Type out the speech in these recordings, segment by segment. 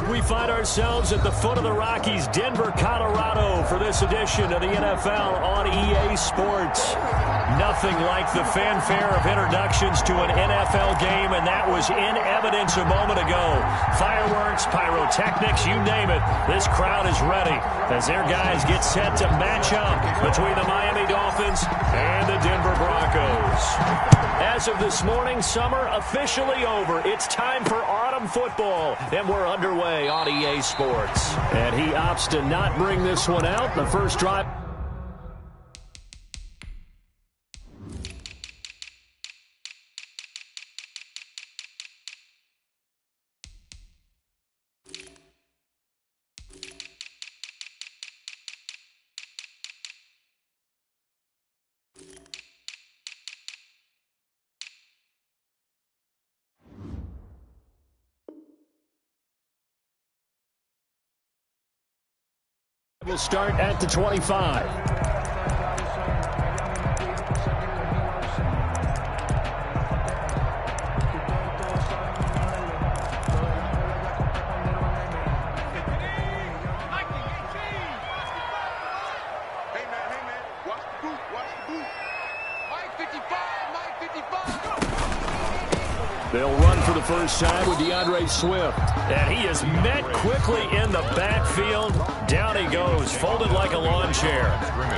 We find ourselves at the foot of the Rockies, Denver, Colorado, for this edition of the NFL on EA Sports. Nothing like the fanfare of introductions to an NFL game, and that was in evidence a moment ago. Fireworks, pyrotechnics, you name it. This crowd is ready as their guys get set to match up between the Miami Dolphins and the Denver Broncos. As of this morning, summer officially over. It's time for autumn football, and we're underway on EA Sports. And he opts to not bring this one out. The first drive. We'll start at the 25. They'll run for the first time with DeAndre Swift. And he is met quickly in the backfield. Down he goes, folded like a lawn chair.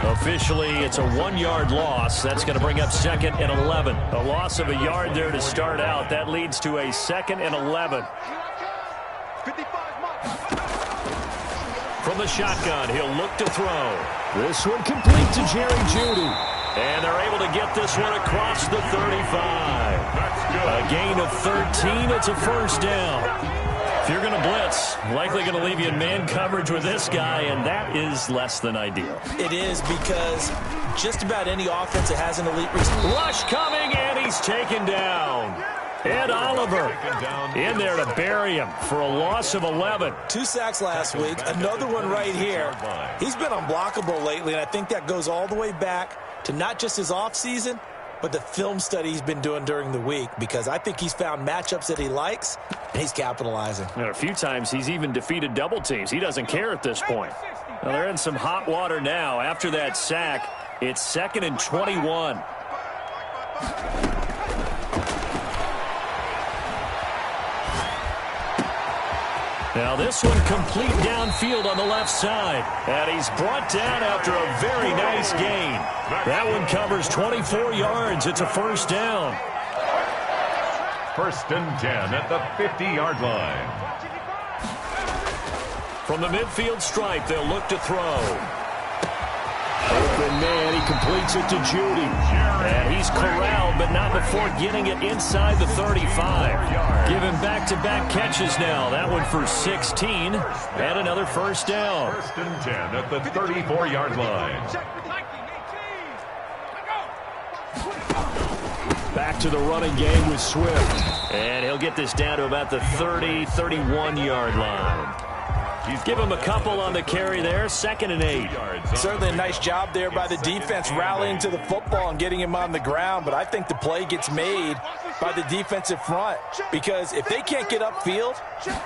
Officially, it's a 1-yard loss. That's going to bring up 2nd and 11. A loss of a yard there to start out. That leads to a 2nd and 11. From the shotgun, he'll look to throw. This one complete to Jerry Jeudy. And they're able to get this one across the 35. A gain of 13. It's a first down. If you're going to blitz, likely going to leave you in man coverage with this guy, and that is less than ideal. It is, because just about any offense that has an elite receiver. Rush coming, and he's taken down. Ed Oliver in there to bury him for a loss of 11. 2 sacks last week, another one right here. He's been unblockable lately, and I think that goes all the way back to not just his offseason, but the film study he's been doing during the week, because I think he's found matchups that he likes, and he's capitalizing. And a few times he's even defeated double teams. He doesn't care at this point. Well, they're in some hot water now. After that sack, it's 2nd and 21. Now this one complete downfield on the left side. And he's brought down after a very nice gain. That one covers 24 yards. It's a first down. 1st and 10 at the 50-yard line. From the midfield stripe, they'll look to throw. Open man, he completes it to Jeudy. And he's corralled, but not before getting it inside the 35. Giving back-to-back catches now. That one for 16, and another first down. 1st and 10 at the 34-yard line. Back to the running game with Swift. And he'll get this down to about the 30, 31-yard line. Give him a couple on the carry there. 2nd and 8. Certainly a nice job there by the defense rallying to the football and getting him on the ground, but I think the play gets made by the defensive front, because if they can't get upfield,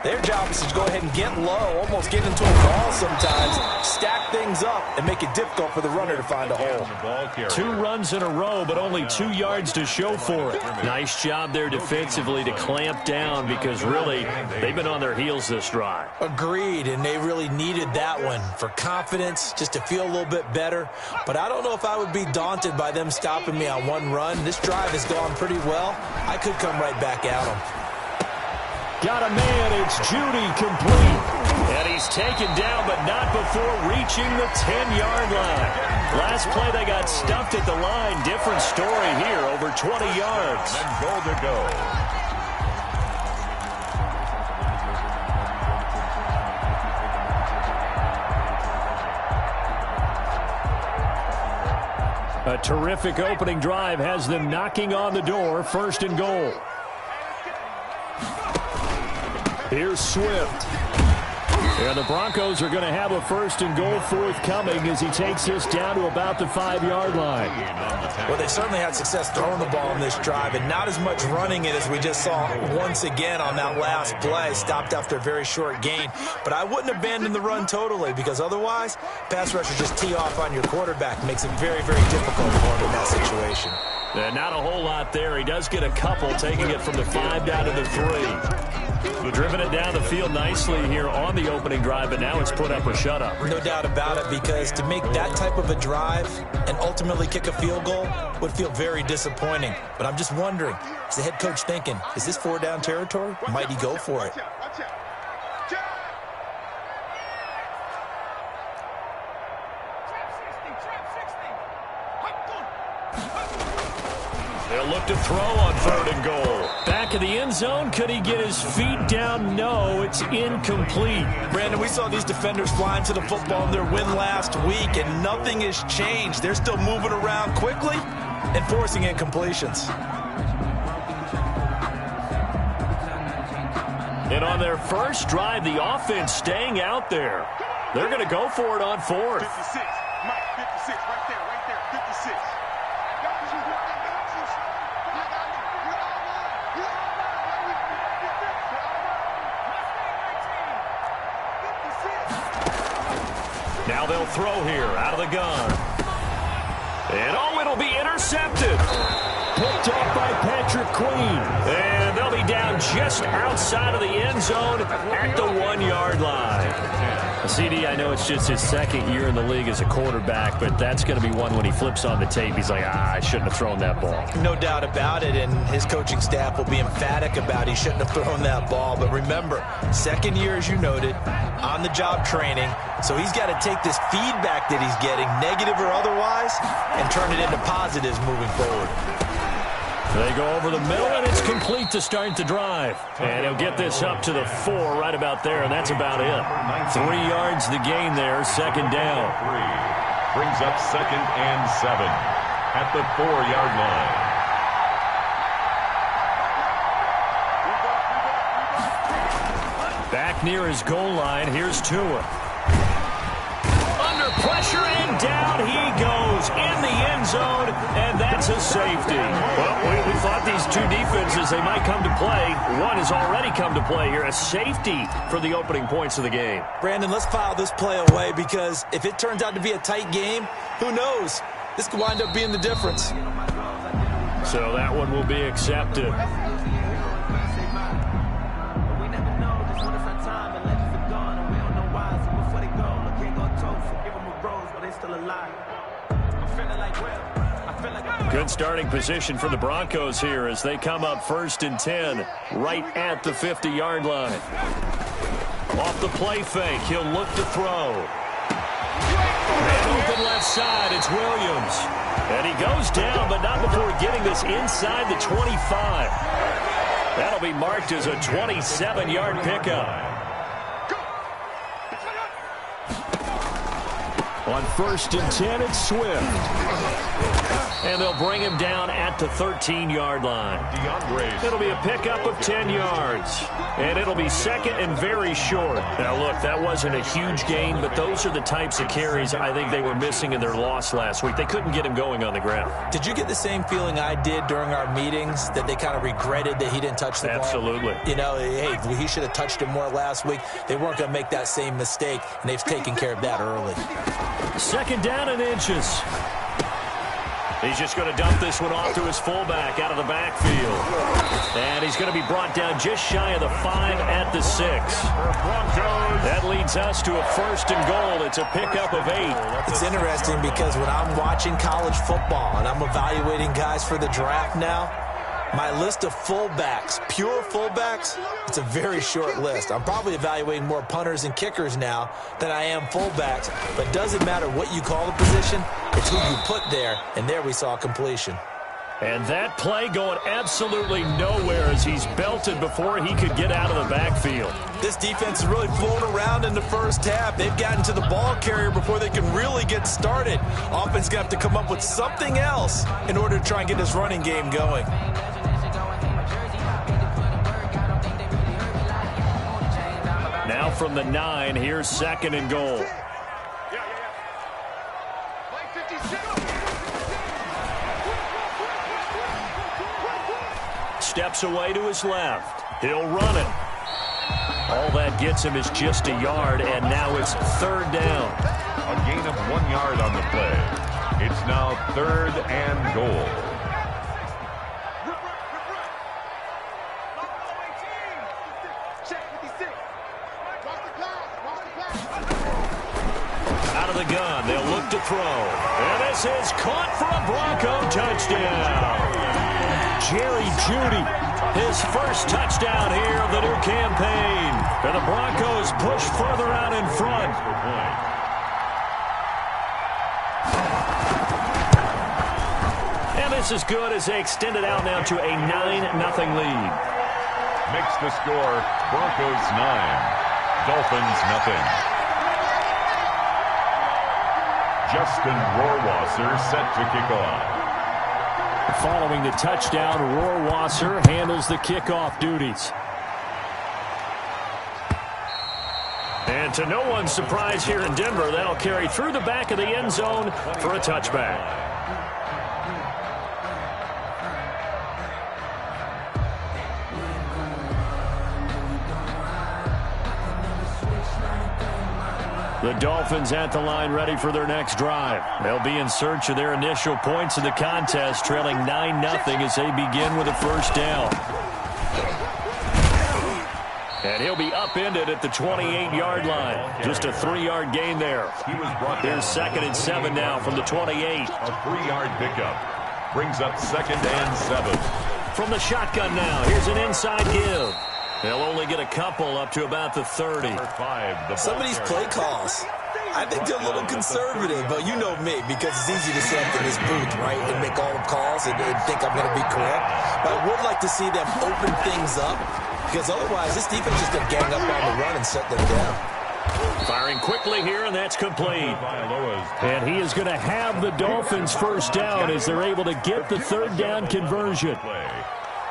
their job is to go ahead and get low, almost get into a ball sometimes, stack things up, and make it difficult for the runner to find a hole. 2 runs in a row, but only 2 yards to show for it. Nice job there defensively to clamp down, because really, they've been on their heels this drive. Agreed, and they really needed that one for confidence, just to feel a little bit better. But I don't know if I would be daunted by them stopping me on one run. This drive has gone pretty well. I could come right back at him. Got a man, it's Jeudy complete. And he's taken down, but not before reaching the 10-yard line. Last play, they got stuffed at the line. Different story here, over 20 yards. And goal to go. A terrific opening drive has them knocking on the door. 1st and goal. Here's Swift. And the Broncos are going to have a 1st and goal forthcoming as he takes this down to about the 5-yard line. Well, they certainly had success throwing the ball on this drive and not as much running it as we just saw once again on that last play. Stopped after a very short gain. But I wouldn't abandon the run totally because otherwise, pass rushers just tee off on your quarterback. Makes it very, very difficult for him in that situation. Not a whole lot there. He does get a couple, taking it from the 5 down to the 3. Driven it down the field nicely here on the opening drive, but now it's put up or shut up. No doubt about it, because to make that type of a drive and ultimately kick a field goal would feel very disappointing. But I'm just wondering, is the head coach thinking, is this 4-down territory? Might he go for it? They'll look to throw on 3rd and goal. Back of the end zone. Could he get his feet down? No, it's incomplete. Brandon, we saw these defenders flying to the football in their win last week, and nothing has changed. They're still moving around quickly and forcing incompletions. And on their first drive, the offense staying out there. They're going to go for it on 4th. 56, Mike, 56, right there, 56. Now they'll throw here out of the gun. And it'll be intercepted. Picked off by Patrick Queen. And they'll be down just outside of the end zone at the 1-yard line. CD, I know it's just his 2nd year in the league as a quarterback, but that's going to be one when he flips on the tape. He's like, I shouldn't have thrown that ball. No doubt about it, and his coaching staff will be emphatic about he shouldn't have thrown that ball. But remember, 2nd year, as you noted, on-the-job training, so he's got to take this feedback that he's getting, negative or otherwise, and turn it into positives moving forward. They go over the middle, and it's complete to start the drive. And he'll get this up to the 4 right about there, and that's about it. 3 yards the gain there, 2nd down. Brings up 2nd and 7 at the 4-yard line. Back near his goal line, here's Tua. Under pressure, and down he goes in the end zone, and that's a safety. Well, we thought these two defenses, they might come to play. One has already come to play here, a safety for the opening points of the game. Brandon, let's file this play away, because if it turns out to be a tight game, who knows? This could wind up being the difference. So that one will be accepted. Good starting position for the Broncos here as they come up 1st and 10 right at the 50-yard line. Off the play fake, he'll look to throw. And open left side, it's Williams. And he goes down, but not before getting this inside the 25. That'll be marked as a 27-yard pickup. On 1st and 10, it's Swift. And they'll bring him down at the 13-yard line. It'll be a pickup of 10 yards. And it'll be 2nd and very short. Now, look, that wasn't a huge gain, but those are the types of carries I think they were missing in their loss last week. They couldn't get him going on the ground. Did you get the same feeling I did during our meetings, that they kind of regretted that he didn't touch the ball? Absolutely. You know, hey, he should have touched it more last week. They weren't going to make that same mistake, and they've taken care of that early. 2nd down and inches. He's just going to dump this one off to his fullback out of the backfield. And he's going to be brought down just shy of the 5 at the 6. That leads us to a 1st and goal. It's a pickup of 8. It's interesting because when I'm watching college football and I'm evaluating guys for the draft now, my list of fullbacks, pure fullbacks, it's a very short list. I'm probably evaluating more punters and kickers now than I am fullbacks, but it doesn't matter what you call the position, it's who you put there, and there we saw completion. And that play going absolutely nowhere as he's belted before he could get out of the backfield. This defense is really flown around in the first half. They've gotten to the ball carrier before they can really get started. Offense going to have to come up with something else in order to try and get this running game going. Now from the 9, here's 2nd and goal. Steps away to his left. He'll run it. All that gets him is just a yard, and now it's 3rd down. A gain of 1 yard on the play. It's now 3rd and goal. Out of the gun, they'll look to throw. And this is caught for a Bronco touchdown. Jerry Jeudy, his first touchdown here of the new campaign. And the Broncos push further out in front. And this is good as they extend it out now to a 9-0 lead. Makes the score Broncos 9, Dolphins 0. Justin Rohrwasser set to kick off. Following the touchdown, Rohrwasser handles the kickoff duties. And to no one's surprise here in Denver, that'll carry through the back of the end zone for a touchback. The Dolphins at the line ready for their next drive. They'll be in search of their initial points in the contest, trailing 9-0 as they begin with a first down. And he'll be upended at the 28-yard line. Just a 3-yard gain there. Here's 2nd and 7 now from the 28. A 3-yard pickup brings up 2nd and 7. From the shotgun now, here's an inside give. They'll only get a couple up to about the 30. Some of these play calls, I think they're a little conservative, but you know me, because it's easy to sit up in this booth, right, and make all the calls and think I'm going to be correct. But I would like to see them open things up, because otherwise this defense is going to gang up on the run and shut them down. Firing quickly here, and that's complete. And he is going to have the Dolphins first down as they're able to get the 3rd down conversion.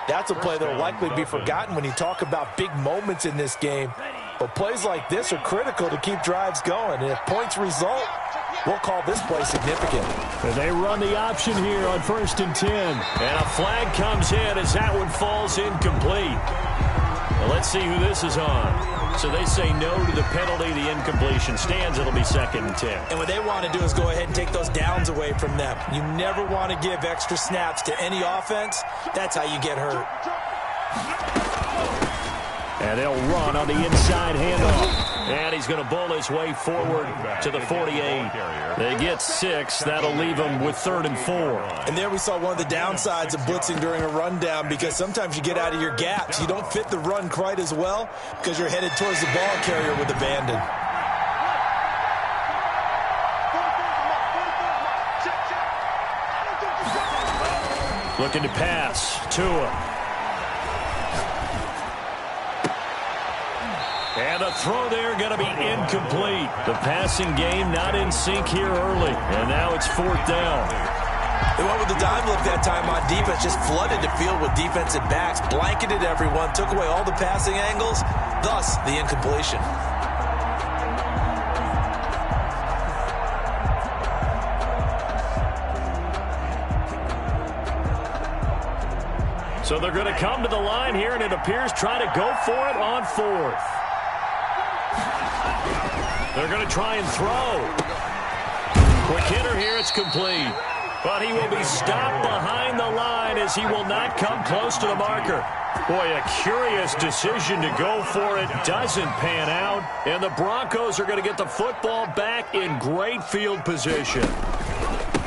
That's a play that will likely be forgotten when you talk about big moments in this game. But plays like this are critical to keep drives going. And if points result, we'll call this play significant. And they run the option here on 1st and 10. And a flag comes in as that one falls incomplete. Well, let's see who this is on. So they say no to the penalty. The incompletion stands. It'll be 2nd and 10. And what they want to do is go ahead and take those downs away from them. You never want to give extra snaps to any offense. That's how you get hurt. And they'll run on the inside handoff. And he's going to bowl his way forward to the 48. They get 6. That'll leave them with 3rd and 4. And there we saw one of the downsides of blitzing during a rundown, because sometimes you get out of your gaps. You don't fit the run quite as well because you're headed towards the ball carrier with abandon. Looking to pass. Tua. And the throw there going to be incomplete. The passing game not in sync here early. And now it's 4th down. They went with the dime look that time on defense. Just flooded the field with defensive backs. Blanketed everyone. Took away all the passing angles. Thus, the incompletion. So they're going to come to the line here, and it appears try to go for it on 4th. They're going to try and throw. Quick hitter here, it's complete. But he will be stopped behind the line as he will not come close to the marker. Boy, a curious decision to go for it. Doesn't pan out. And the Broncos are going to get the football back in great field position.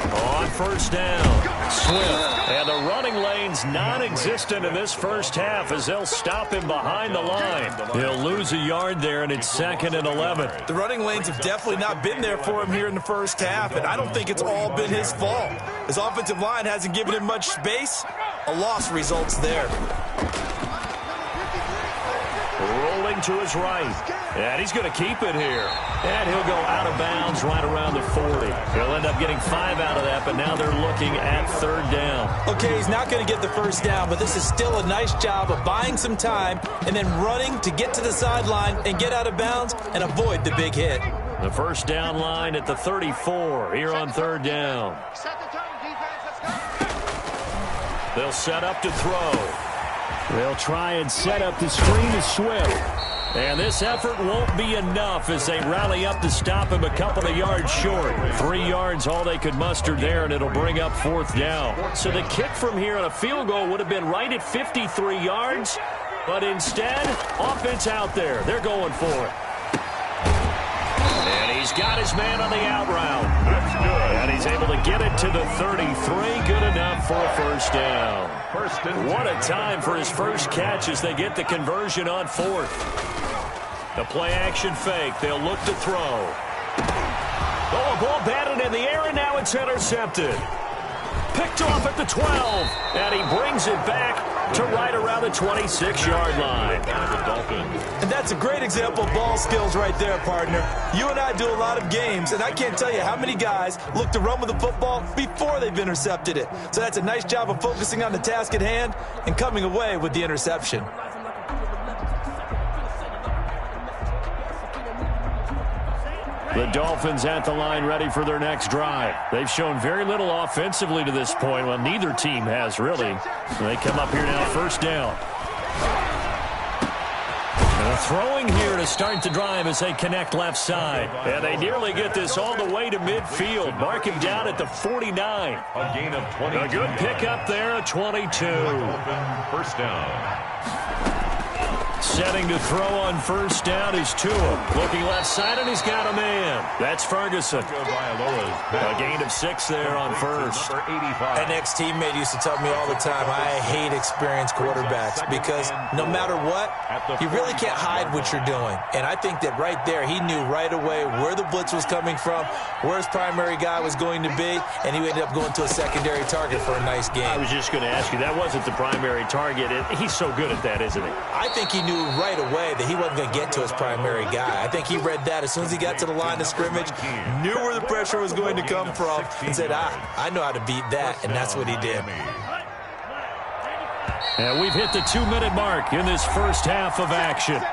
On 1st down, Swift. And the running lane's non-existent in this first half as they'll stop him behind the line. He'll lose a yard there, and it's 2nd and 11. The running lanes have definitely not been there for him here in the first half, and I don't think it's all been his fault. His offensive line hasn't given him much space. A loss results there. Rolling to his right. And he's going to keep it here. And he'll go out of bounds right around the 40. He'll end up getting 5 out of that, but now they're looking at 3rd down. Okay, he's not going to get the first down, but this is still a nice job of buying some time and then running to get to the sideline and get out of bounds and avoid the big hit. The first down line at the 34 here on 3rd down. They'll set up to throw. They'll try and set up the screen to Swift. And this effort won't be enough as they rally up to stop him a couple of yards short. 3 yards all they could muster there, and it'll bring up 4th down. So the kick from here on a field goal would have been right at 53 yards. But instead, offense out there. They're going for it. And he's got his man on the out route. That's good. And he's able to get it to the 33. Good enough for a first down. What a time for his first catch as they get the conversion on 4th. The play-action fake. They'll look to throw. Oh, a ball batted in the air, and now it's intercepted. Picked off at the 12. And he brings it back to right around the 26-yard line. And that's a great example of ball skills right there, partner. You and I do a lot of games, and I can't tell you how many guys look to run with the football before they've intercepted it. So that's a nice job of focusing on the task at hand and coming away with the interception. The Dolphins at the line ready for their next drive. They've shown very little offensively to this point. Well, neither team has, really. So they come up here now, first down. And a throwing here to start the drive as they connect left side. And they nearly get this all the way to midfield. Mark him down at the 49. A gain of 20. A good pickup there at 22. First down. Setting to throw on first down is Tua. Looking left side, and he's got a man. That's Ferguson. A gain of 6 there on first. An ex-teammate used to tell me all the time, I hate experienced quarterbacks because no matter what, you really can't hide what you're doing. And I think that right there, he knew right away where the blitz was coming from, where his primary guy was going to be, and he ended up going to a secondary target for a nice game. I was just going to ask you, that wasn't the primary target. He's so good at that, isn't he? I think he knew right away that he wasn't going to get to his primary guy. I think he read that as soon as he got to the line of scrimmage, knew where the pressure was going to come from, and said, I know how to beat that, and that's what he did. And we've hit the 2-minute mark in this first half of action.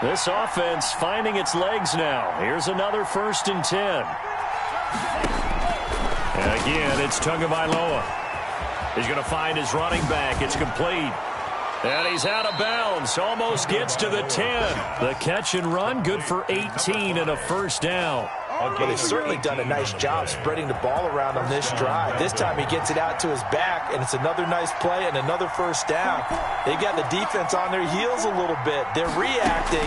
This offense finding its legs now. Here's another 1st and 10. And again, it's Tagovailoa. He's going to find his running back. It's complete. And he's out of bounds. Almost gets to the 10. The catch and run, good for 18 and a first down. Well, they've certainly done a nice job spreading the ball around on this drive. This time he gets it out to his back, and it's another nice play and another first down. They've got the defense on their heels a little bit. They're reacting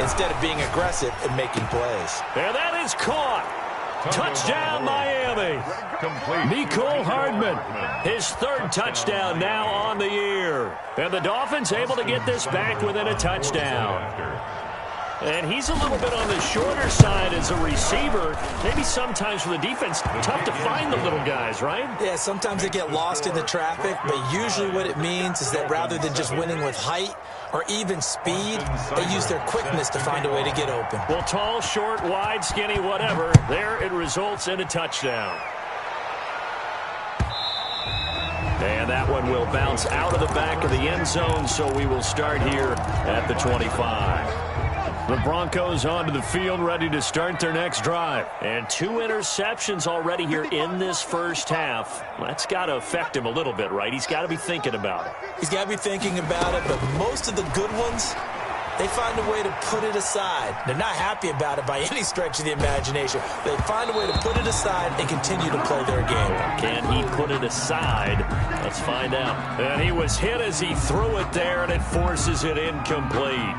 instead of being aggressive and making plays. And that is caught. Touchdown, Miami. Mecole Hardman, his 3rd touchdown now on the year. And the Dolphins able to get this back within a touchdown. And he's a little bit on the shorter side as a receiver. Maybe sometimes for the defense, tough to find the little guys, right? Yeah, sometimes they get lost in the traffic, but usually what it means is that rather than just winning with height or even speed, they use their quickness to find a way to get open. Well, tall, short, wide, skinny, whatever, there it results in a touchdown. And that one will bounce out of the back of the end zone, so we will start here at the 25. The Broncos onto the field, ready to start their next drive. And 2 interceptions already here in this first half. That's got to affect him a little bit, right? He's got to be thinking about it. He's got to be thinking about it, but most of the good ones, they find a way to put it aside. They're not happy about it by any stretch of the imagination. They find a way to put it aside and continue to play their game. Can he put it aside? Let's find out. And he was hit as he threw it there, and it forces it incomplete.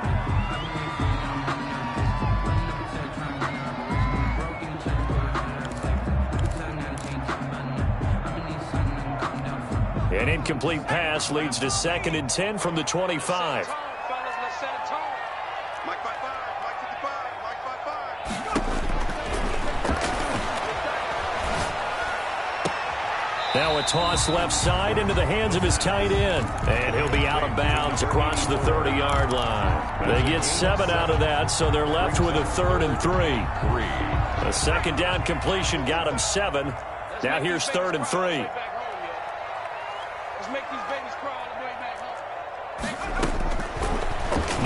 An incomplete pass leads to 2nd and 10 from the 25. Now a toss left side into the hands of his tight end. And he'll be out of bounds across the 30-yard line. They get 7 out of that, so they're left with a 3rd and 3. A second down completion got him 7. Now here's 3rd and 3. Let's make these babies crawl all the way back home.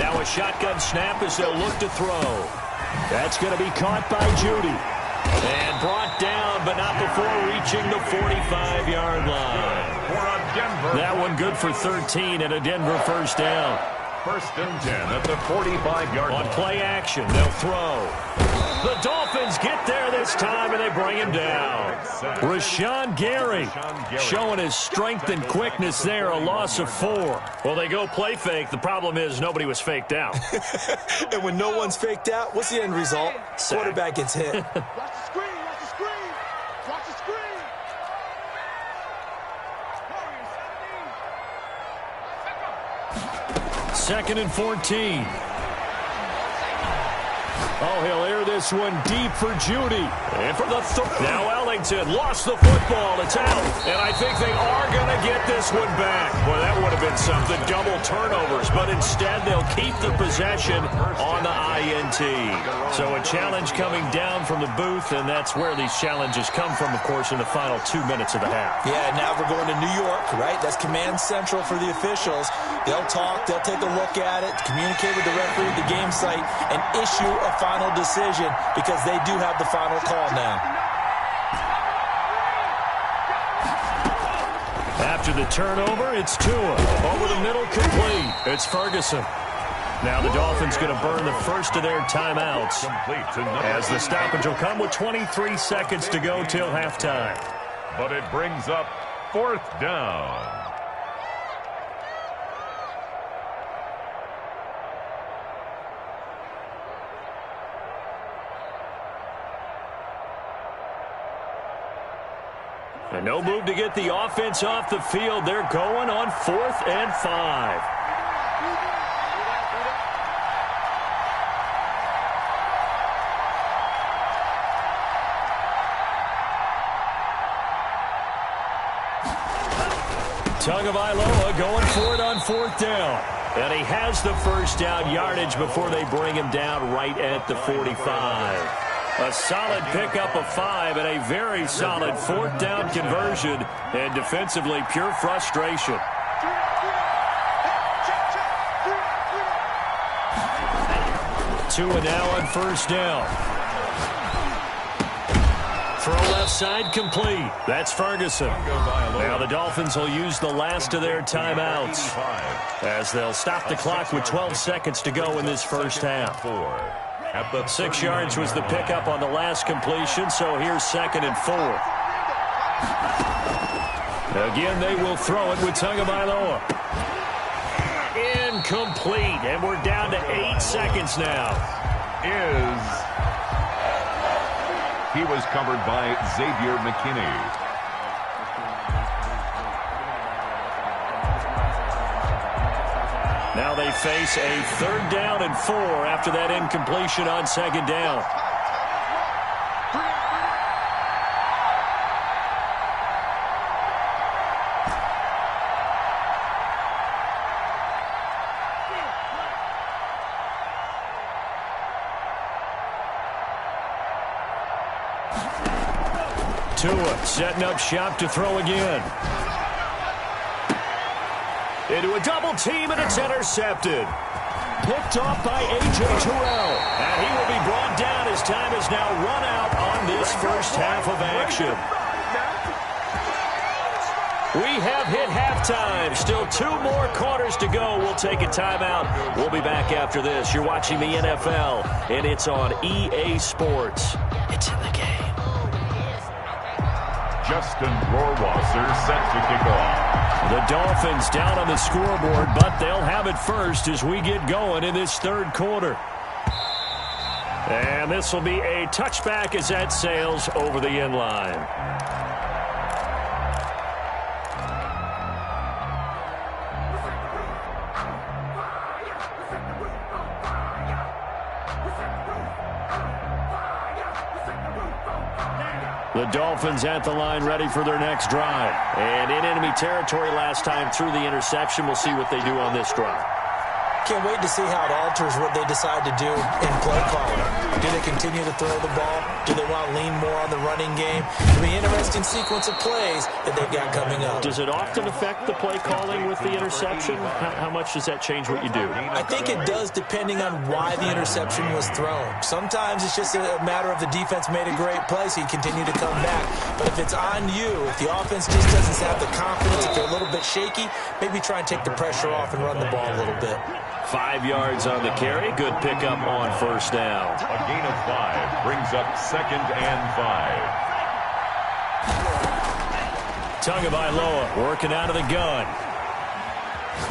Now a shotgun snap as they'll look to throw. That's going to be caught by Judy. And brought down, but not before reaching the 45-yard line. That one good for 13 and a Denver first down. 1st and 10 at the 45-yard line. On play action, they'll throw. The Dolphins get there this time, and they bring him down. Rashawn Gary showing his strength and quickness there, a loss of 4. Well, they go play fake. The problem is nobody was faked out. And when no one's faked out, what's the end result? Sack. Watch Quarterback gets hit. the screen, watch the screen. Watch the screen. 2nd and 14. Oh, he'll air this one deep for Judy. And for the now Ellington lost the football. It's out. And I think they are going to get this one back. Boy, that would have been something. Double turnovers. But instead, they'll keep the possession on the INT. So a challenge coming down from the booth, and that's where these challenges come from, of course, in the final 2 minutes of the half. Yeah, now we're going to New York, right? That's command central for the officials. They'll talk, they'll take a look at it, communicate with the referee at the game site, and issue a final decision because they do have the final call now. After the turnover, it's Tua. Over the middle, complete. It's Ferguson. Now the Dolphins going to burn the first of their timeouts as the stoppage will come with 23 seconds to go till halftime. But it brings up 4th down. And no move to get the offense off the field. They're going on 4th and 5. Tagovailoa going for it on 4th down. And he has the first down yardage before they bring him down right at the 45. A solid pickup of 5 and a very solid 4th down conversion. And defensively, pure frustration. Tua now on 1st down. Throw left side complete. That's Ferguson. Now the Dolphins will use the last of their timeouts as they'll stop the clock with 12 seconds to go in this first half. 6 yards was the pickup on the last completion, so here's 2nd and 4. Again, they will throw it with Tagovailoa. Incomplete, and we're down to 8 seconds now. He was covered by Xavier McKinney. Now they face a 3rd down and 4 after that incompletion on 2nd down. Tua setting up shop to throw again. Into a double team, and it's intercepted. Picked off by A.J. Terrell. And he will be brought down as time is now run out on this first half of action. We have hit halftime. Still 2 more quarters to go. We'll take a timeout. We'll be back after this. You're watching the NFL, and it's on EA Sports. It's in the game. Justin Rohrwasser set to kick off. The Dolphins down on the scoreboard, but they'll have it first as we get going in this 3rd quarter. And this will be a touchback as that sails over the end line. The Dolphins at the line ready for their next drive. And in enemy territory last time through the interception. We'll see what they do on this drive. Can't wait to see how it alters what they decide to do in play calling. Do they continue to throw the ball? Do they want to lean more on the running game? It'll be an interesting sequence of plays that they've got coming up. Does it often affect the play calling with the interception? How much does that change what you do? I think it does depending on why the interception was thrown. Sometimes it's just a matter of the defense made a great play, so you continue to come back. But if it's on you, if the offense just doesn't have the confidence, if they're a little bit shaky, maybe try and take the pressure off and run the ball a little bit. 5 yards on the carry. Good pickup on first down. A gain of 5 brings up 2nd and 5. Tagovailoa working out of the gun.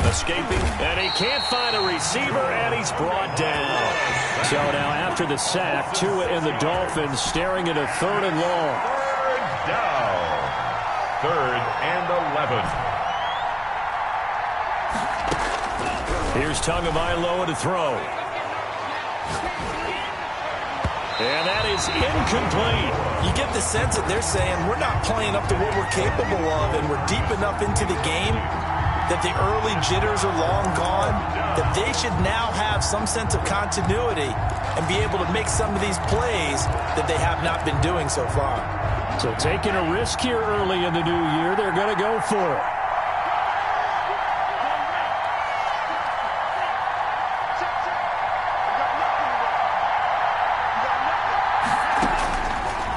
Escaping, and he can't find a receiver, and he's brought down. So now after the sack, Tua and the Dolphins staring at a 3rd and long. 3rd down. 3rd and 11. Here's Tagovailoa to throw. And that is incomplete. You get the sense that they're saying we're not playing up to what we're capable of, and we're deep enough into the game that the early jitters are long gone, that they should now have some sense of continuity and be able to make some of these plays that they have not been doing so far. So taking a risk here early in the new year, they're going to go for it.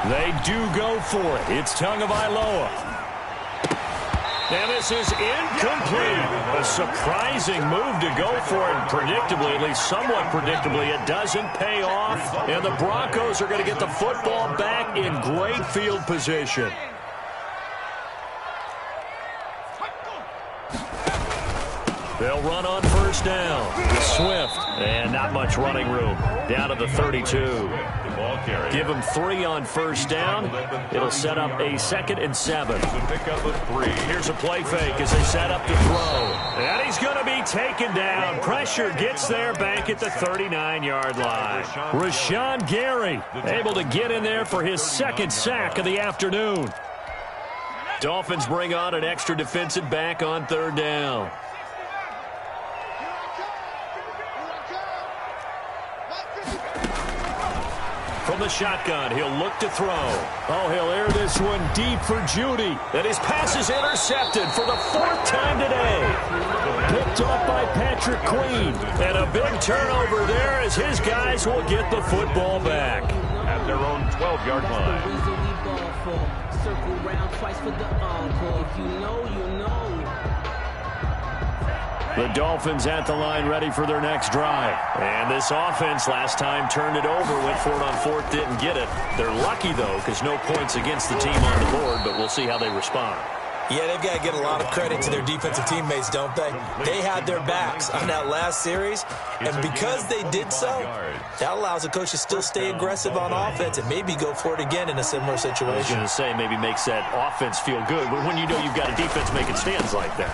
They do go for it. It's Tagovailoa. And this is incomplete. A surprising move to go for it. Predictably, at least somewhat predictably, it doesn't pay off. And the Broncos are going to get the football back in great field position. They'll run on first down. Swift. And not much running room. Down to the 32. Give them 3 on first down. It'll set up a 2nd and 7. Pick up a 3. Here's a play fake as they set up to throw. And he's going to be taken down. Pressure gets there back at the 39-yard line. Rashawn Gary able to get in there for his 2nd sack of the afternoon. Dolphins bring on an extra defensive back on 3rd down. From the shotgun, he'll look to throw. Oh, he'll air this one deep for Judy. And his pass is intercepted for the 4th time today. Picked off by Patrick Queen. And a big turnover there as his guys will get the football back. At their own 12-yard line. Circle round twice for the encore. If you know, you know. The Dolphins at the line ready for their next drive. And this offense last time turned it over, went for it on 4th, didn't get it. They're lucky, though, because no points against the team on the board, but we'll see how they respond. Yeah, they've got to get a lot of credit to their defensive teammates, don't they? They had their backs on that last series, and because they did so, that allows the coach to still stay aggressive on offense and maybe go for it again in a similar situation. I was going to say maybe makes that offense feel good, but when you know you've got a defense making stands like that.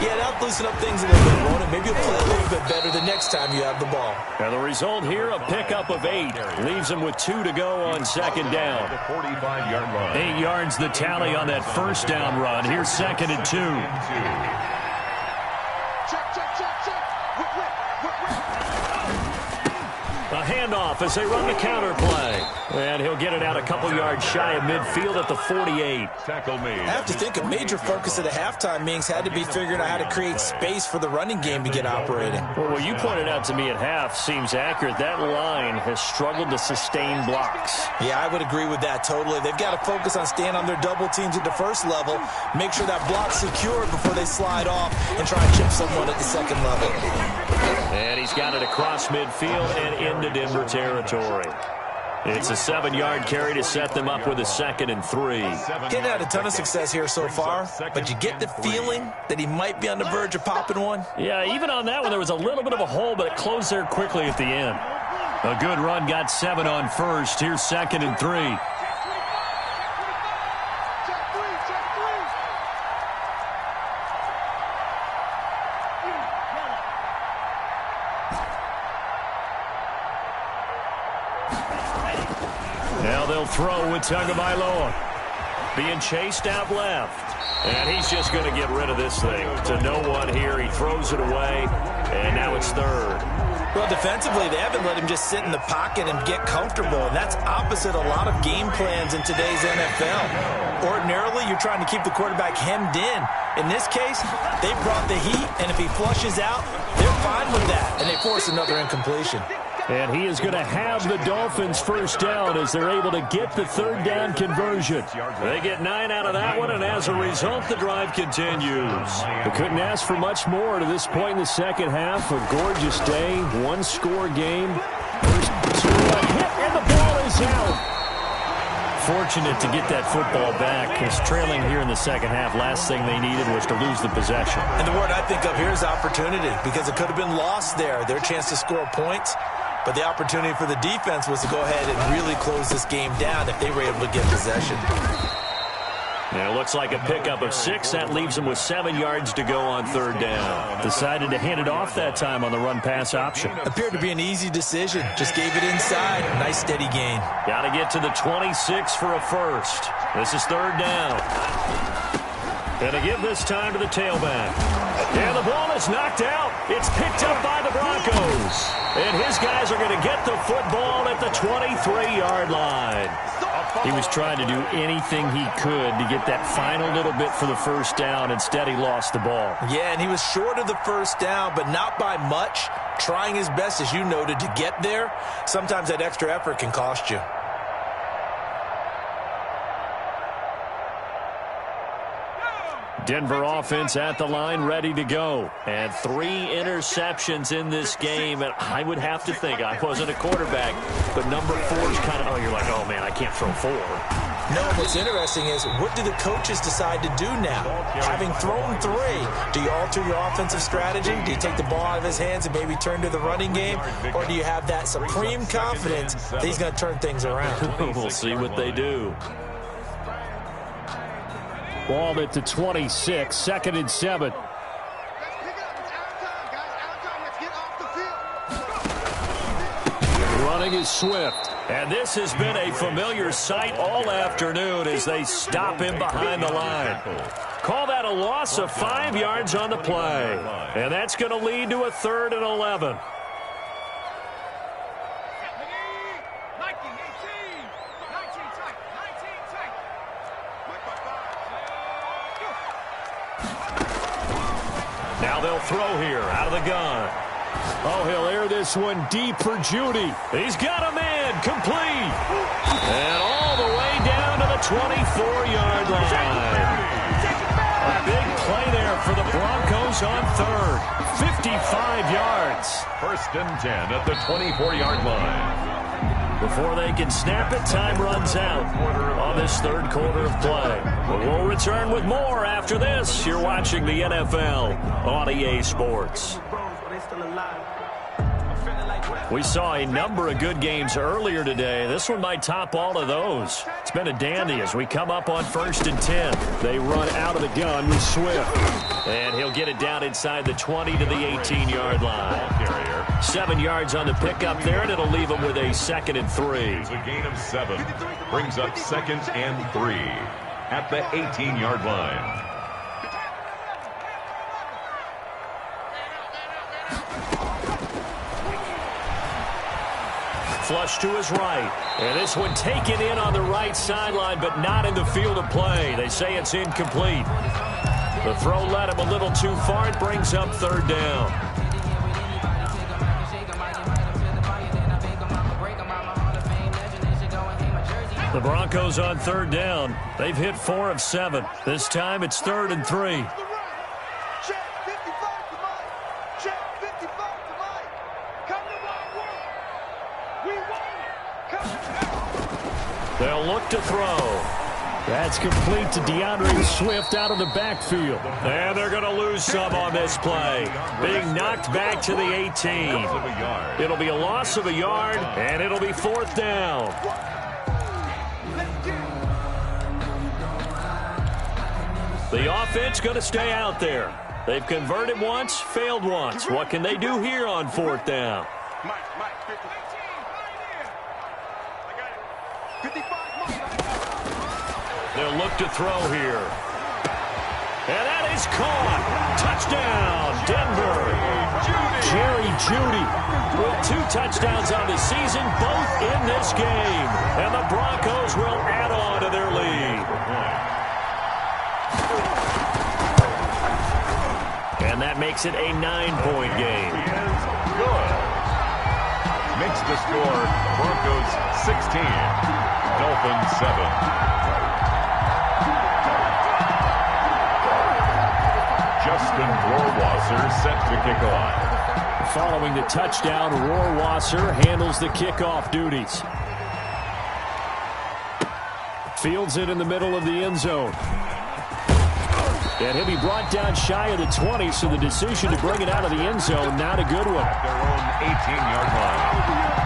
Yeah, that'll loosen up things a little bit, won't it? Maybe you'll play a little bit better the next time you have the ball. And the result here, a pickup of 8. Leaves them with 2 to go on 2nd down. 45-yard line. 8 yards the tally on that first down run. Here's 2nd and 2. A handoff as they run the counter play. And he'll get it out a couple yards shy of midfield at the 48. Tackle made. I have to think a major focus of the halftime meetings had to be figuring out how to create space for the running game to get operating. Well, what you pointed out to me at half seems accurate. That line has struggled to sustain blocks. Yeah, I would agree with that totally. They've got to focus on staying on their double teams at the first level, make sure that block's secured before they slide off and try and chip someone at the second level. And he's got it across midfield and into Denver territory. It's a 7-yard carry to set them up with a 2nd and 3. Getting had a ton of success here so far, but you get the feeling that he might be on the verge of popping one. Yeah, even on that one, there was a little bit of a hole, but it closed there quickly at the end. A good run got 7 on first. Here's 2nd and 3. Now they'll throw with Tagovailoa. being chased out left. And he's just going to get rid of this thing. To no one here. He throws it away, and now it's third. Well, defensively, they haven't let him just sit in the pocket and get comfortable, and that's opposite a lot of game plans in today's NFL. Ordinarily, you're trying to keep the quarterback hemmed in. In this case, they brought the heat, and if he flushes out, they're fine with that, and they force another incompletion. And he is going to have the Dolphins first down as they're able to get the third down conversion. They get 9 out of that one, and as a result, the drive continues. They couldn't ask for much more to this point in the second half. A gorgeous day, one-score game. First to a hit, and the ball is out. Fortunate to get that football back, because trailing here in the second half, last thing they needed was to lose the possession. And the word I think of here is opportunity, because it could have been lost there, their chance to score points. But the opportunity for the defense was to go ahead and really close this game down if they were able to get possession. And it looks like a pickup of 6. That leaves them with 7 yards to go on third down. Decided to hand it off that time on the run-pass option. Appeared to be an easy decision. Just gave it inside. Nice steady gain. Got to get to the 26 for a first. This is third down. Going to give this time to the tailback. And the ball is knocked out. It's picked up by the Broncos. And his guys are going to get the football at the 23-yard line. He was trying to do anything he could to get that final little bit for the first down. Instead, he lost the ball. Yeah, and he was short of the first down, but not by much. Trying his best, as you noted, to get there. Sometimes that extra effort can cost you. Denver offense at the line, ready to go. And 3 interceptions in this game. And I would have to think, I wasn't a quarterback, but number 4 is kind of, you're like, oh, man, I can't throw 4. No, what's interesting is, what do the coaches decide to do now? Having thrown 3, do you alter your offensive strategy? Do you take the ball out of his hands and maybe turn to the running game? Or do you have that supreme confidence that he's going to turn things around? We'll see what they do. Ball at the 26, 2nd and 7. Running is Swift. And this has been a familiar sight all afternoon as they stop him behind the line. Call that a loss of 5 yards on the play. And that's going to lead to a 3rd and 11. Now they'll throw here out of the gun. Oh, he'll air this one deep for Judy. He's got a man complete. And all the way down to the 24-yard line. A big play there for the Broncos on 3rd. 55 yards. 1st and 10 at the 24-yard line. Before they can snap it, time runs out on this 3rd quarter of play. But we'll return with more after this. You're watching the NFL on EA Sports. We saw a number of good games earlier today. This one might top all of those. It's been a dandy as we come up on 1st and 10. They run out of the gun with Swift. And he'll get it down inside the 20 to the 18-yard line. 7 yards on the pickup there, and it'll leave him with a 2nd and 3. It's a gain of 7. Brings up 2nd and 3 at the 18-yard line. Flush to his right. And this one taken in on the right sideline, but not in the field of play. They say it's incomplete. The throw led him a little too far. It brings up 3rd down. The Broncos on 3rd down. They've hit 4 of 7. This time it's 3rd and 3. They'll look to throw. That's complete to DeAndre Swift out of the backfield. And they're going to lose some on this play. Being knocked back to the 18. It'll be a loss of a yard, and it'll be 4th down. The offense going to stay out there. They've converted once, failed once. What can they do here on 4th down? Mike, 50. I got it. 55, Mike. They'll look to throw here. And that is caught. Touchdown, Denver. Jerry Jeudy with 2 touchdowns on the season, both in this game. And the Broncos will add on to their lead. And that makes it a 9-point game. Good. Makes the score Broncos 16, Dolphins 7. Justin Rohrwasser set to kick off. Following the touchdown, Rohrwasser handles the kickoff duties. Fields it in the middle of the end zone. And he'll be brought down shy of the 20, so the decision to bring it out of the end zone, not a good one. At their own 18-yard line.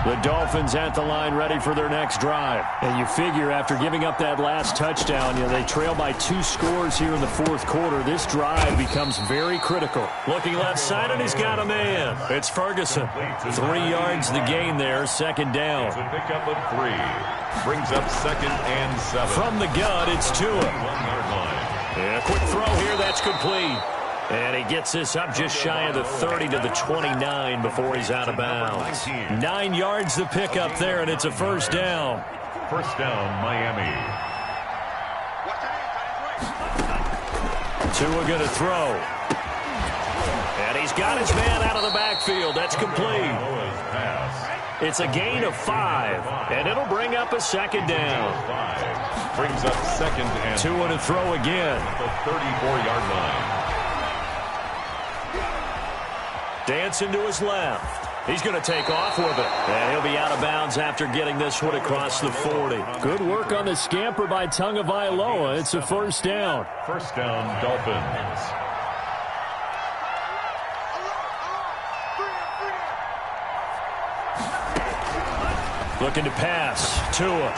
The Dolphins at the line ready for their next drive. And you figure after giving up that last touchdown, they trail by 2 scores here in the 4th quarter. This drive becomes very critical. Looking left side, and he's got a man. It's Ferguson. 3 yards the gain there, 2nd down. It's a pickup of 3. Brings up 2nd and 7. From the gun, it's Tua. 1-yard line. And a quick throw here, that's complete. And he gets this up just shy of the 30 to the 29 before he's out of bounds. 9 yards the pickup there, and it's a 1st down. 1st down, Miami. Tua going to throw. And he's got his man out of the backfield. That's complete. It's a gain of 5, and it'll bring up a 2nd down. 5. Brings up 2nd and Tua to throw again. the 34-yard line. Dancing to his left. He's going to take off with it. And he'll be out of bounds after getting this one across the 40. Good work on the scamper by Tagovailoa. It's a 1st down. 1st down, Dolphins. Looking to pass. Tua.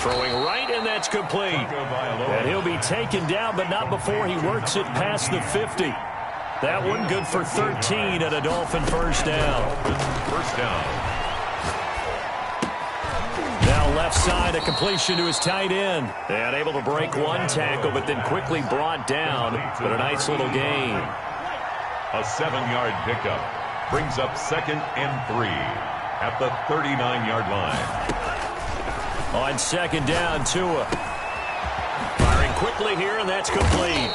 Throwing right, and that's complete. And he'll be taken down, but not before he works it past the 50. That one good for 13 and a Dolphin 1st down. 1st down. Now left side, a completion to his tight end. And able to break 1 tackle, but then quickly brought down. But a nice little gain. A 7-yard pickup. Brings up 2nd and 3 at the 39-yard line. On 2nd down, Tua. Firing quickly here, and that's complete.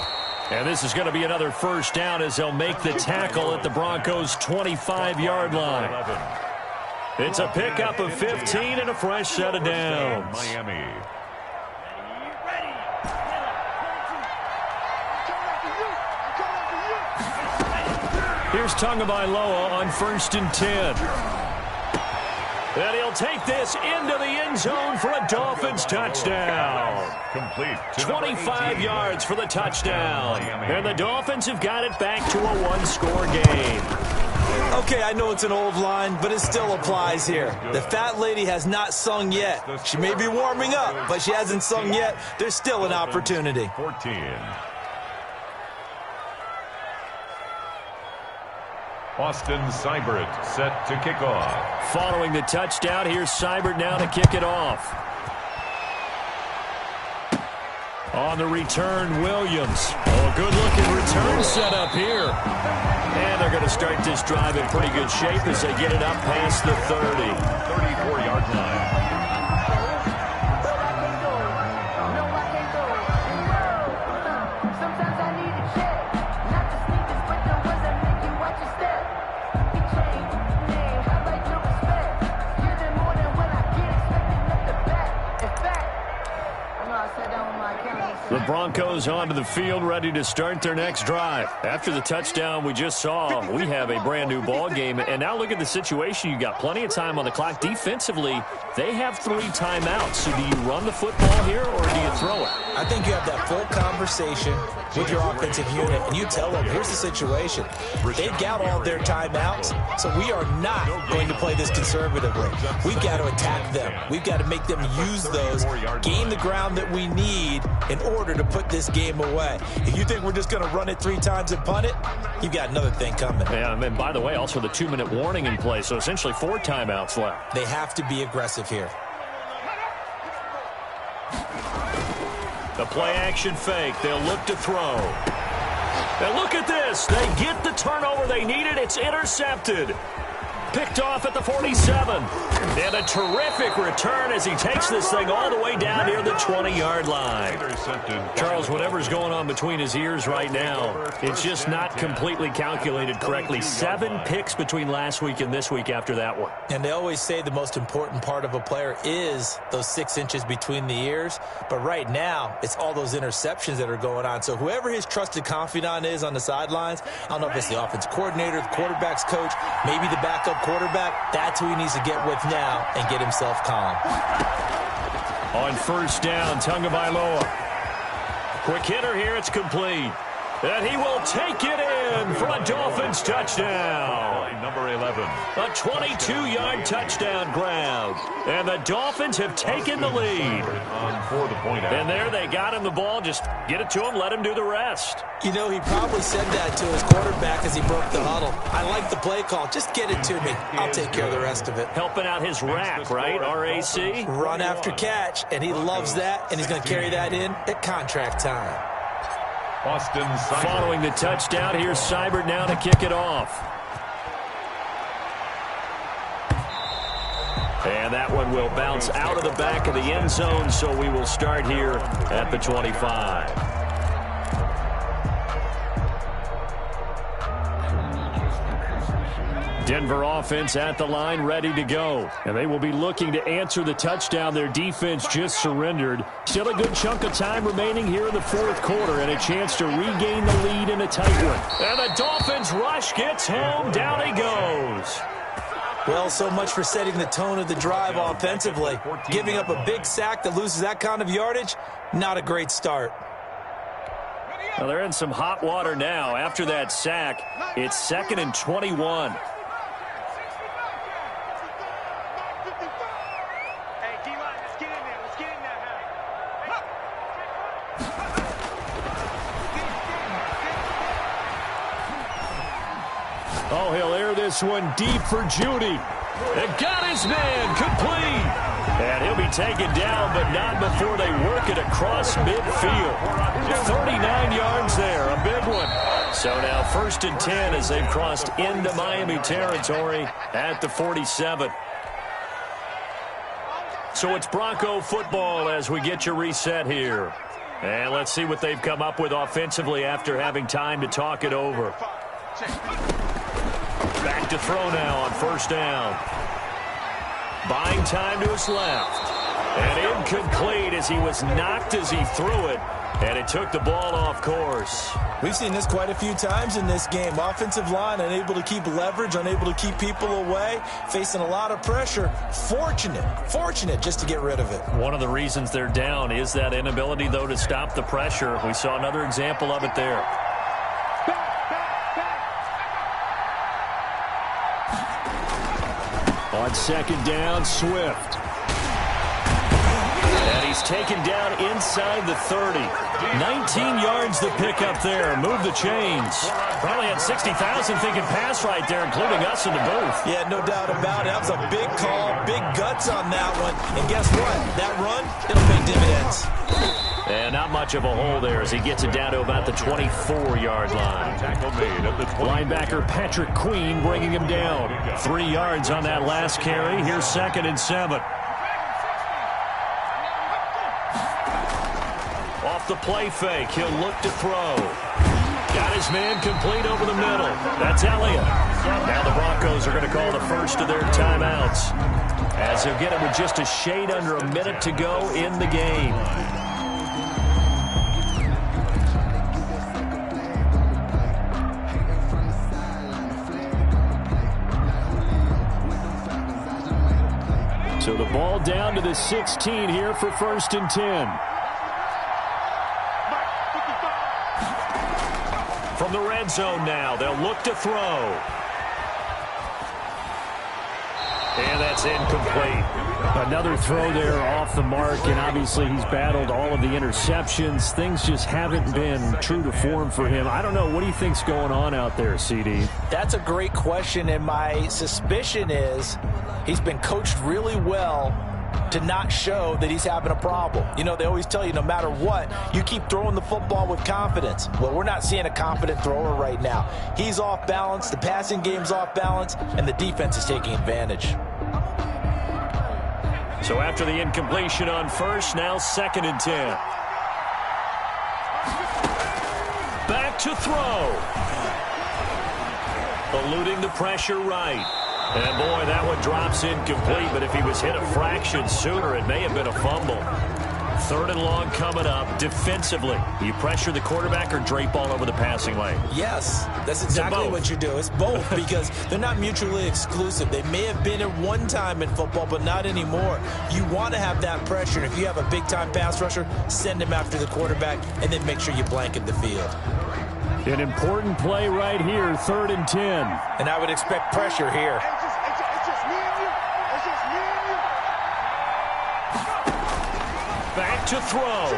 And this is going to be another 1st down as they'll make the tackle at the Broncos' 25-yard line. It's a pickup of 15 and a fresh set of downs. Miami. Here's Tagovailoa on 1st and 10. And he'll take this into the end zone for a Dolphins touchdown. Complete. 25 yards for the touchdown. And the Dolphins have got it back to a 1-score game. Okay, I know it's an old line, but it still applies here. The fat lady has not sung yet. She may be warming up, but she hasn't sung yet. There's still an opportunity. 14. Austin Seibert set to kick off. Following the touchdown, here's Seibert now to kick it off. On the return, Williams. Oh, good-looking return set up here. And they're going to start this drive in pretty good shape as they get it up past the 30. 34-yard line. The Broncos onto the field, ready to start their next drive. After the touchdown we just saw, we have a brand-new ball game. And now look at the situation. You got plenty of time on the clock. Defensively, they have 3 timeouts. So do you run the football here, or do you throw it? I think you have that full conversation with your offensive unit, and you tell them, here's the situation. They've got all their timeouts, so we are not going to play this conservatively. We've got to attack them. We've got to make them use those, gain the ground that we need in order quarter to put this game away. If you think we're just going to run it 3 times and punt it, you've got another thing coming. Yeah, and by the way, also the 2-minute warning in play, so essentially 4 timeouts left. They have to be aggressive here. The play-action fake. They'll look to throw. And look at this. They get the turnover they needed. It's intercepted. Picked off at the 47. And a terrific return as he takes this thing all the way down near the 20-yard line. Charles, whatever's going on between his ears right now, it's just not completely calculated correctly. 7 picks between last week and this week after that one. And they always say the most important part of a player is those 6 inches between the ears. But right now, it's all those interceptions that are going on. So whoever his trusted confidant is on the sidelines, I don't know if it's the offense coordinator, the quarterback's coach, maybe the backup quarterback, that's who he needs to get with now and get himself calm. On first down, Tagovailoa. Quick hitter here, it's complete. And he will take it in for a Dolphins touchdown. Number 11. A 22-yard touchdown grab. And the Dolphins have taken the lead. And there they got him the ball. Just get it to him, let him do the rest. You know, he probably said that to his quarterback as he broke the huddle. I like the play call. Just get it to me. I'll take care of the rest of it. Helping out his rack, right? RAC? Run after catch, and he loves that, and he's going to carry that in at contract time. Austin Seibert. Following the touchdown, here's Seibert now to kick it off. And that one will bounce out of the back of the end zone, so we will start here at the 25. Denver offense at the line, ready to go. And they will be looking to answer the touchdown their defense just surrendered. Still a good chunk of time remaining here in the fourth quarter and a chance to regain the lead in a tight one. And the Dolphins rush gets home. Down he goes. Well, so much for setting the tone of the drive offensively. Giving up a big sack that loses that kind of yardage, not a great start. Well, they're in some hot water now. After that sack, it's 2nd and 21. Oh, he'll air this one deep for Judy. And got his man complete. And he'll be taken down, but not before they work it across midfield. 39 yards there, a big one. So now 1st and 10 as they've crossed into Miami territory at the 47. So it's Bronco football as we get you reset here. And let's see what they've come up with offensively after having time to talk it over. Back to throw now on first down. Buying time to his left. And incomplete as he was knocked as he threw it. And it took the ball off course. We've seen this quite a few times in this game. Offensive line unable to keep leverage, unable to keep people away, facing a lot of pressure. Fortunate just to get rid of it. One of the reasons they're down is that inability, though, to stop the pressure. We saw another example of it there. On second down, Swift. And he's taken down inside the 30. 19 yards the pickup there. Move the chains. Probably had 60,000 thinking pass right there, including us in the booth. Yeah, no doubt about it. That was a big call, big guts on that one. And guess what? That run, it'll pay dividends. And not much of a hole there as he gets it down to about the 24-yard line. Linebacker Patrick Queen bringing him down. 3 yards on that last carry. Here's 2nd and 7. Off the play fake, he'll look to throw. Got his man complete over the middle. That's Elliott. Now the Broncos are going to call the first of their timeouts, as they'll get it with just a shade under a minute to go in the game. So the ball down to the 16 here for 1st and 10. From the red zone now, they'll look to throw. And that's incomplete. Another throw there off the mark, and obviously he's battled all of the interceptions. Things just haven't been true to form for him. I don't know. What do you think's going on out there, CD? That's a great question, and my suspicion is he's been coached really well to not show that he's having a problem. You know, they always tell you no matter what, you keep throwing the football with confidence. Well, we're not seeing a confident thrower right now. He's off balance, the passing game's off balance, and the defense is taking advantage. So after the incompletion on first, now 2nd and 10. Back to throw. Eluding the pressure right. And boy, that one drops incomplete, but if he was hit a fraction sooner, it may have been a fumble. 3rd and long coming up. Defensively, you pressure the quarterback or drape all over the passing lane? Yes, that's exactly what you do. It's both because they're not mutually exclusive. They may have been at one time in football, but not anymore. You want to have that pressure. If you have a big-time pass rusher, send him after the quarterback, and then make sure you blanket the field. An important play right here, 3rd and 10. And I would expect pressure here. It's just me and you. It's just me and you. Back to throw.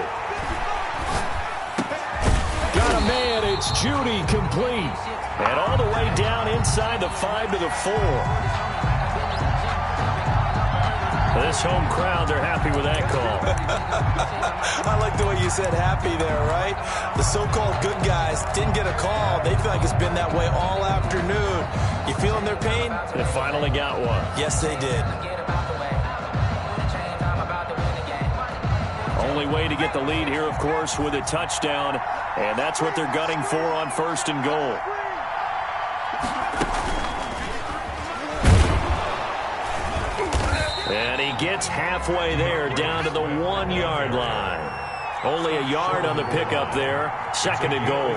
Got a man. It's Judy, complete. And all the way down inside the 5 to the 4. This home crowd, they're happy with that call. I like the way you said happy there, right? The so-called good guys didn't get a call. They feel like it's been that way all afternoon. You feeling their pain? They finally got one. Yes, they did. Only way to get the lead here, of course, with a touchdown. And that's what they're gunning for on 1st and goal. And he gets halfway there, down to the 1-yard line. Only a yard on the pickup there. 2nd and goal.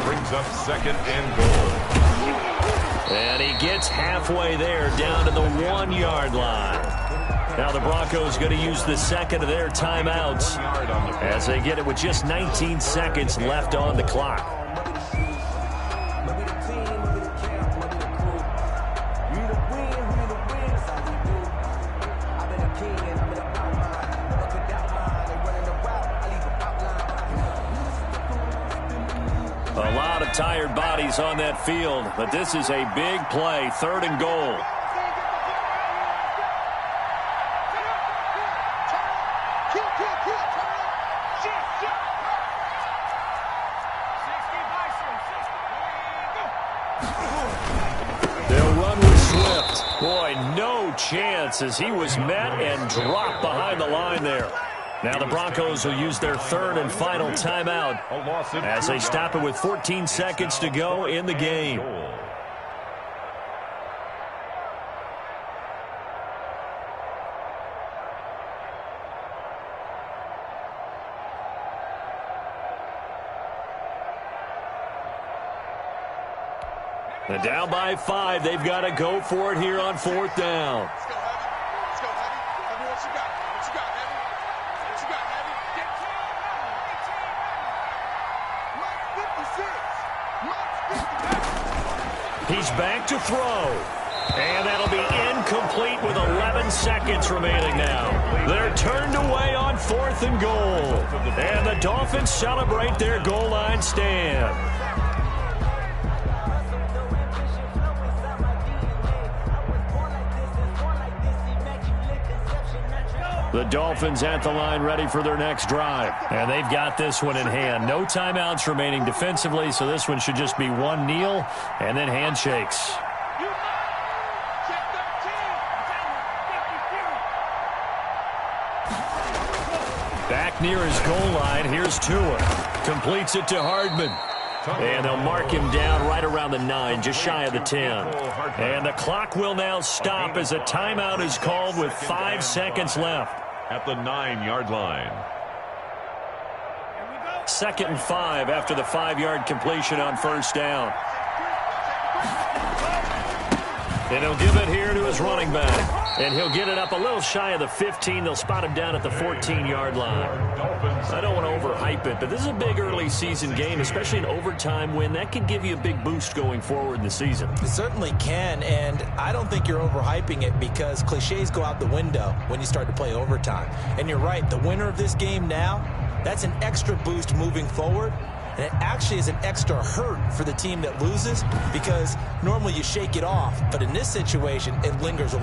Brings up 2nd and goal. And he gets halfway there, down to the 1-yard line. Now the Broncos going to use the 2nd of their timeouts as they get it with just 19 seconds left on the clock. A lot of tired bodies on that field, but this is a big play, 3rd and goal. They'll run with Swift. Boy, no chance as he was met and dropped behind the line there. Now the Broncos will use their 3rd and final timeout as they stop it with 14 seconds to go in the game. And down by 5, they've got to go for it here on 4th down. Let's go, Heavy. Let's go, Heavy. Heavy, what you got? What you got, Heavy? What you got, Heavy? Get He's back to throw. And that'll be incomplete with 11 seconds remaining now. They're turned away on 4th and goal. And the Dolphins celebrate their goal line stand. The Dolphins at the line ready for their next drive. And they've got this one in hand. No timeouts remaining defensively, so this one should just be one kneel and then handshakes. Back near his goal line, here's Tua. Completes it to Hardman. And they'll mark him down right around the 9, just shy of the 10. And the clock will now stop as a timeout is called with 5 seconds left. At the 9-yard line. 2nd and 5 after the 5-yard completion on 1st down. And he'll give it here to his running back. And he'll get it up a little shy of the 15. They'll spot him down at the 14-yard line. I don't want to overhype it, but this is a big early season game, especially an overtime win. That can give you a big boost going forward in the season. It certainly can, and I don't think you're overhyping it because cliches go out the window when you start to play overtime. And you're right, the winner of this game now, that's an extra boost moving forward. And it actually is an extra hurt for the team that loses because normally you shake it off. But in this situation, it lingers a little